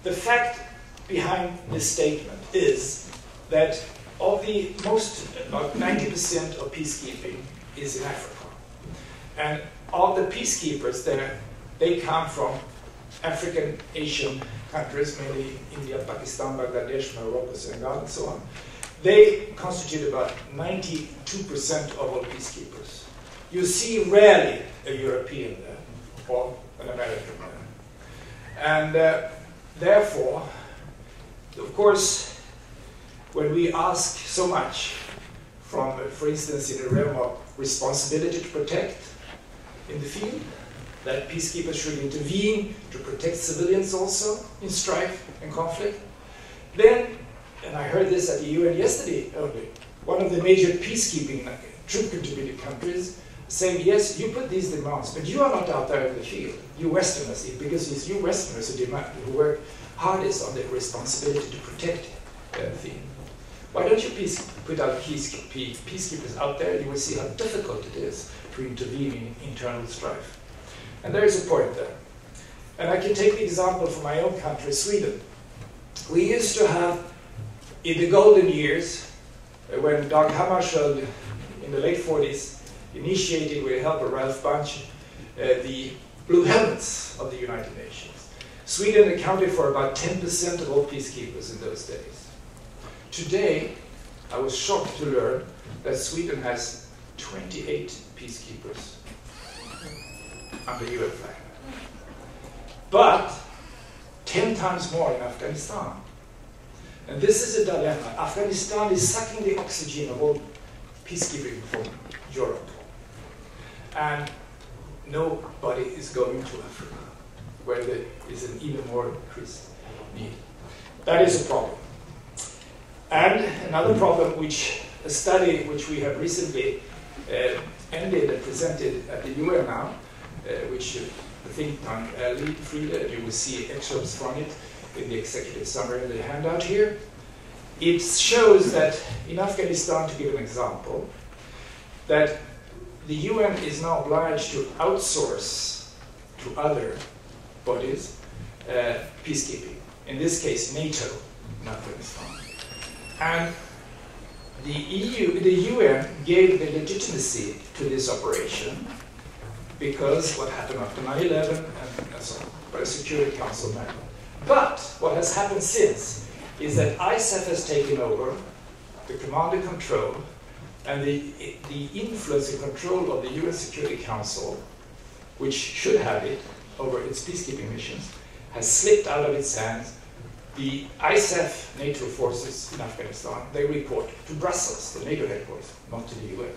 The fact behind this statement is that of the about 90% of peacekeeping is in Africa. And all the peacekeepers there, they come from African, Asian countries, mainly India, Pakistan, Bangladesh, Morocco, Senegal, and so on. They constitute about 92% of all peacekeepers. You see rarely a European there, or an American there. And therefore, of course, when we ask so much from, for instance, in the realm of responsibility to protect in the field, that peacekeepers should intervene to protect civilians also in strife and conflict, then, and I heard this at the UN yesterday only, one of the major peacekeeping troop-contributing countries saying, yes, you put these demands, but you are not out there in the field, you Westerners, because it's you Westerners who work hardest on the responsibility to protect the field. Why don't you put out peacekeepers out there, and you will see how difficult it is to intervene in internal strife. And there is a point there. And I can take the example from my own country, Sweden. We used to have, in the golden years, when Dag Hammarskjöld in the late 40s initiated with the help of Ralph Bunche the Blue Helmets of the United Nations. Sweden accounted for about 10% of all peacekeepers in those days. Today, I was shocked to learn that Sweden has 28 peacekeepers under UN flag. But 10 times more in Afghanistan. And this is a dilemma. Afghanistan is sucking the oxygen of all peacekeeping from Europe. And nobody is going to Africa, where there is an even more increased need. That is a problem. And another problem, which a study which we have recently ended and presented at the UN now, which the think tank lead Frida, and you will see excerpts from it in the executive summary in the handout here. It shows that in Afghanistan, to give an example, that the UN is now obliged to outsource to other bodies peacekeeping. In this case, NATO in Afghanistan. And the UN gave the legitimacy to this operation because what happened after 9/11 and so on, by a Security Council member. But what has happened since is that ISAF has taken over the command and control, and the influence and control of the UN Security Council, which should have it over its peacekeeping missions, has slipped out of its hands. The ISAF NATO forces in Afghanistan, they report to Brussels, the NATO headquarters, not to the UN.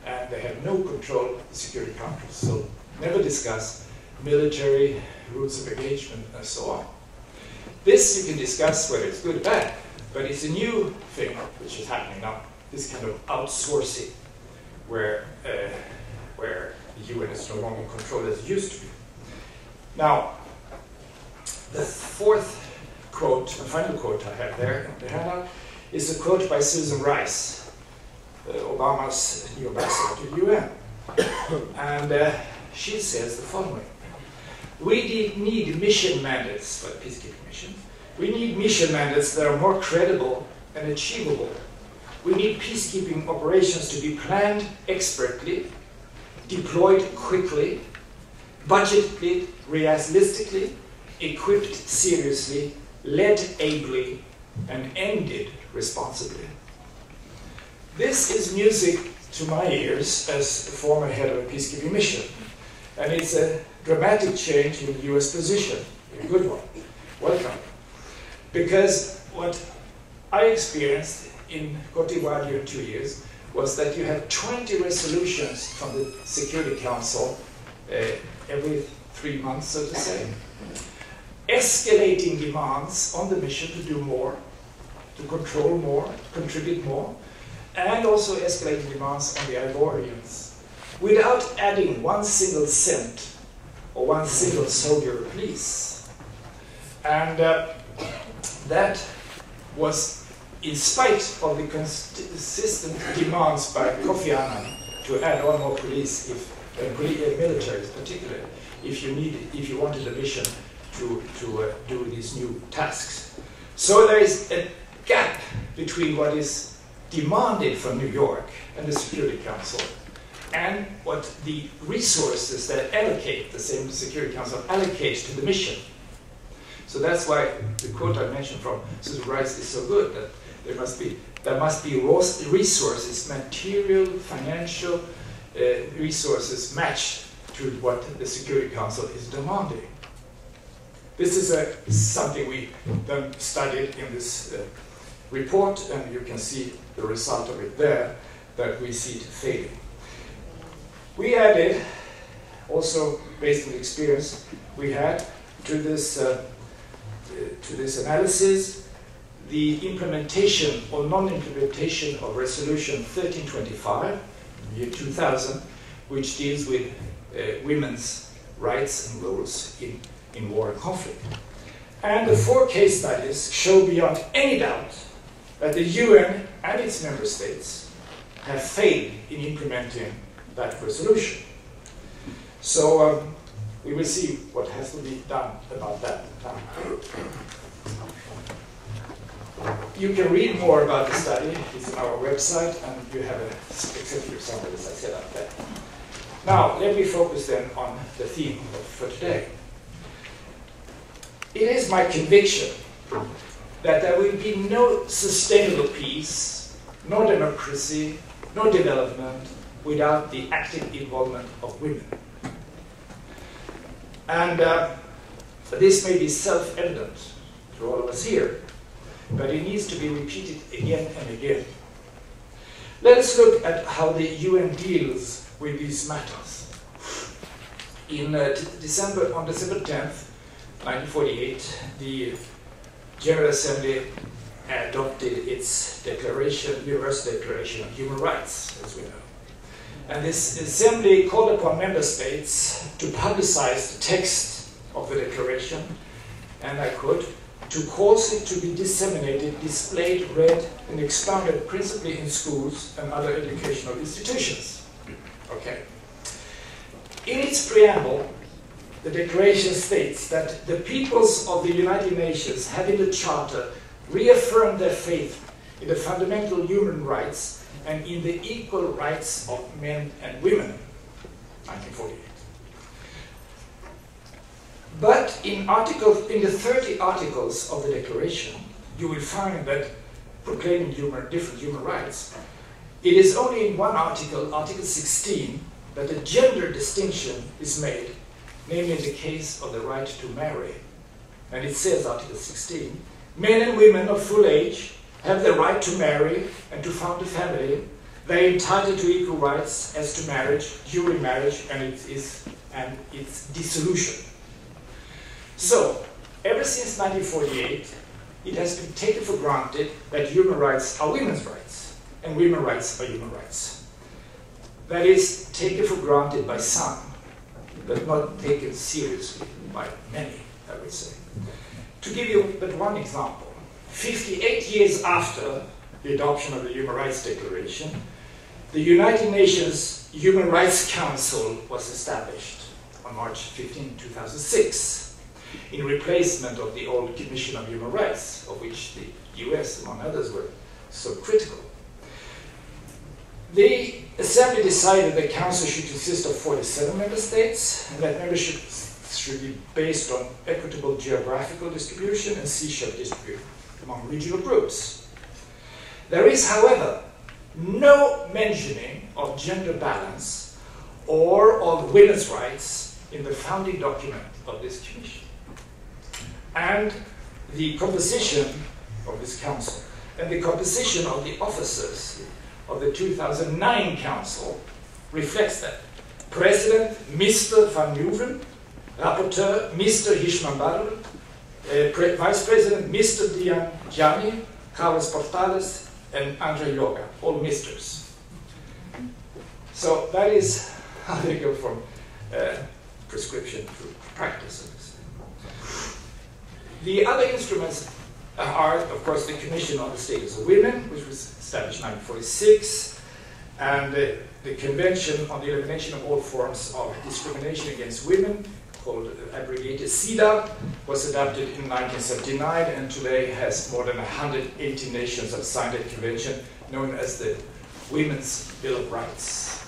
And they have no control of the Security Council, so never discuss military rules of engagement and so on. This you can discuss whether it's good or bad, but it's a new thing which is happening now, this kind of outsourcing where the UN is no longer in control as it used to be. Now, the fourth quote, the final quote I have there in the handout, is a quote by Susan Rice, Obama's new ambassador to the UN. And she says the following: we need mission mandates for peacekeeping missions. We need mission mandates that are more credible and achievable. We need peacekeeping operations to be planned expertly, deployed quickly, budgeted realistically, equipped seriously, led ably, and ended responsibly. This is music to my ears as a former head of a peacekeeping mission. And it's a dramatic change in the US position, a good one. Welcome. Because what I experienced in Cote d'Ivoire during 2 years was that you had 20 resolutions from the Security Council every 3 months, so to say, escalating demands on the mission to do more, to control more, contribute more, and also escalating demands on the Ivorians, without adding one single cent or one single soldier or police. And that was in spite of the consistent demands by Kofi Annan to add on more police, militaries particularly, if you wanted a mission to do these new tasks. So there is a gap between what is demanded from New York and the Security Council and what the resources that allocate, the same Security Council allocates to the mission. So that's why the quote I mentioned from Susan Rice is so good, that there must be resources, material, financial resources matched to what the Security Council is demanding. This is something we then studied in this report, and you can see the result of it there, that we see it failing. We added, also based on the experience we had, to this analysis, the implementation or non-implementation of Resolution 1325, year 2000, which deals with women's rights and roles in war and conflict. And the 4 case studies show beyond any doubt that the UN and its member states have failed in implementing that resolution. So we will see what has to be done about that now. You can read more about the study. It's on our website, and you have an executive summary, as I said up there. Now, let me focus then on the theme for today. It is my conviction that there will be no sustainable peace, no democracy, no development without the active involvement of women. And this may be self-evident to all of us here, but it needs to be repeated again and again. Let us look at how the UN deals with these matters. On December 10th, 1948, the General Assembly adopted its Universal Declaration of Human Rights, as we know. And this assembly called upon member states to publicize the text of the declaration, and I quote, to cause it to be disseminated, displayed, read, and expounded principally in schools and other educational institutions. Okay. In its preamble, the declaration states that the peoples of the United Nations have in the Charter reaffirmed their faith in the fundamental human rights and in the equal rights of men and women, 1948. But in the 30 articles of the Declaration, you will find that proclaiming different human rights, it is only in one article, Article 16, that a gender distinction is made, namely in the case of the right to marry. And it says, Article 16, men and women of full age have the right to marry and to found a family. They are entitled to equal rights as to marriage, during marriage, and its dissolution. So, ever since 1948, it has been taken for granted that human rights are women's rights, and women's rights are human rights. That is taken for granted by some, but not taken seriously by many, I would say. To give you but one example, 58 years after the adoption of the Human Rights Declaration, the United Nations Human Rights Council was established on March 15, 2006, in replacement of the old Commission on Human Rights, of which the US, among others, were so critical. The Assembly decided the Council should consist of 47 member states, and that membership should be based on equitable geographical distribution and C-sharp distribution among regional groups. There is, however, no mentioning of gender balance or of women's rights in the founding document of this Commission. And the composition of this Council and the composition of the officers of the 2009 Council reflects that. President, Mr. Van Nieuwen, Rapporteur, Mr. Hirschman-Barr, Vice President, Mr. Gianni, Carlos Portales, and Andre Yoga, all misters. So that is how they go from prescription to practice. The other instruments are, of course, the Commission on the Status of Women, which was established in 1946, and the Convention on the Elimination of All Forms of Discrimination Against Women, called abbreviated CEDAW, was adopted in 1979 and today has more than 180 nations have signed a convention known as the Women's Bill of Rights.